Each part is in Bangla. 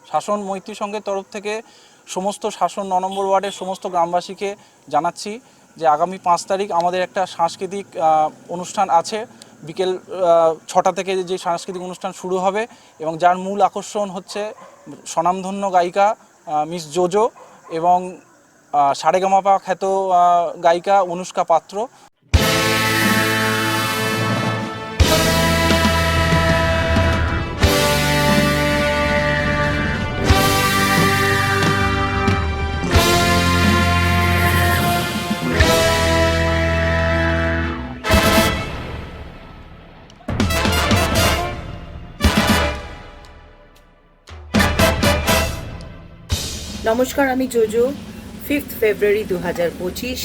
শাসন মৈত্রী সংঘের তরফ থেকে সমস্ত শাসন 9 নম্বর ওয়ার্ডের সমস্ত গ্রামবাসীকে জানাচ্ছি যে আগামী 5 তারিখ আমাদের একটা সাংস্কৃতিক অনুষ্ঠান আছে। বিকেল 6টা থেকে যে সাংস্কৃতিক অনুষ্ঠান শুরু হবে এবং যার মূল আকর্ষণ হচ্ছে স্বনামধন্য গায়িকা মিস জোজো এবং সারেগামাপা খ্যাত গায়িকা অনুষ্কা পাত্র। নমস্কার, আমি জোজো। 5 ফেব্রুয়ারি 2025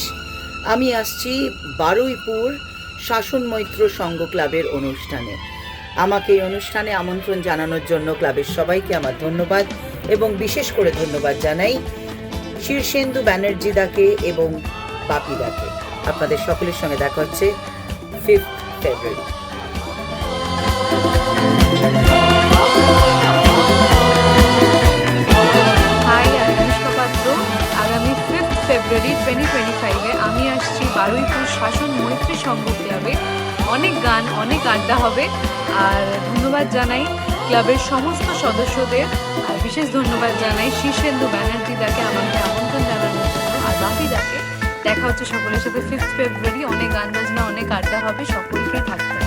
আমি আসছি বারুইপুর শাসন মৈত্র সংঘ ক্লাবের অনুষ্ঠানে। আমাকে এই অনুষ্ঠানে আমন্ত্রণ জানানোর জন্য ক্লাবের সবাইকে আমার ধন্যবাদ এবং বিশেষ করে ধন্যবাদ জানাই শীর্ষেন্দু ব্যানার্জি দাকে এবং বাপি দাকে। আপনাদের সকলের সঙ্গে দেখা হচ্ছে 5 ফেব্রুয়ারি। আগামী 5 ফেব্রুয়ারি 2025-এ আমি আসছি বারুইপুর শাসন মৈত্রী সংঘ ক্লাবে। অনেক গান, অনেক আড্ডা হবে। আর ধন্যবাদ জানাই ক্লাবের সমস্ত সদস্যদের, আর বিশেষ ধন্যবাদ জানাই শীর্ষেন্দু ব্যানার্জি দাকে আমাকে আমন্ত্রণ জানানোর জন্য, আর বাপি দাকে। দেখা হচ্ছে সকলের সাথে 5 ফেব্রুয়ারি। অনেক গান বাজনা, অনেক আড্ডা হবে, সকলকে থাকতে হবে।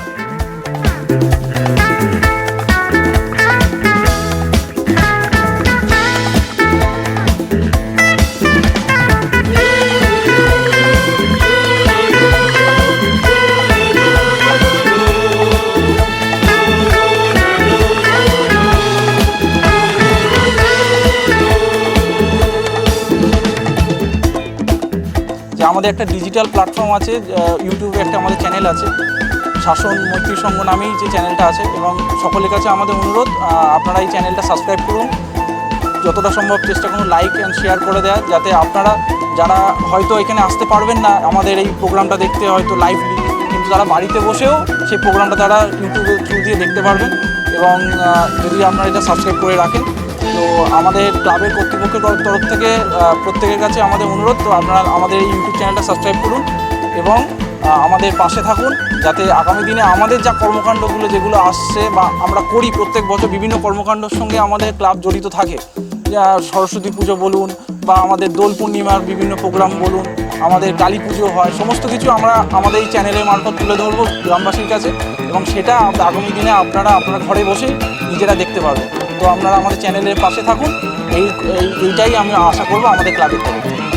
আমাদের একটা ডিজিটাল প্ল্যাটফর্ম আছে, ইউটিউবে একটা আমাদের চ্যানেল আছে, শাসন মৈত্রী সংঘ নামেই যে চ্যানেলটা আছে। এবং সকলের কাছে আমাদের অনুরোধ, আপনারা এই চ্যানেলটা সাবস্ক্রাইব করুন, যতটা সম্ভব চেষ্টা করুন লাইক অ্যান্ড শেয়ার করে দেওয়ার, যাতে আপনারা যারা হয়তো এখানে আসতে পারবেন না আমাদের এই প্রোগ্রামটা দেখতে হয়তো লাইভলি, কিন্তু তারা বাড়িতে বসেও সেই প্রোগ্রামটা তারা ইউটিউবের থ্রু দিয়ে দেখতে পারবেন। এবং যদি আপনারা এটা সাবস্ক্রাইব করে রাখেন, তো আমাদের ক্লাবের কর্তৃপক্ষের তরফ থেকে প্রত্যেকের কাছে আমাদের অনুরোধ, তো আপনারা আমাদের এই ইউটিউব চ্যানেলটা সাবস্ক্রাইব করুন এবং আমাদের পাশে থাকুন, যাতে আগামী দিনে আমাদের যা কর্মকাণ্ডগুলো যেগুলো আসছে বা আমরা করি প্রত্যেক বছর বিভিন্ন কর্মকাণ্ডের সঙ্গে আমাদের ক্লাব জড়িত থাকে। সরস্বতী পুজো বলুন বা আমাদের দোল পূর্ণিমার বিভিন্ন প্রোগ্রাম বলুন, আমাদের কালী পুজো হয়, সমস্ত কিছু আমরা আমাদের এই চ্যানেলের মারফত তুলে ধরবো গ্রামবাসীর কাছে, এবং সেটা আগামী দিনে আপনারা ঘরে বসে নিজেরা দেখতে পারবেন। তো আপনারা আমাদের চ্যানেলের পাশে থাকুন, এইটাই আমি আশা করবো আমাদের ক্লাবের তরফ থেকে।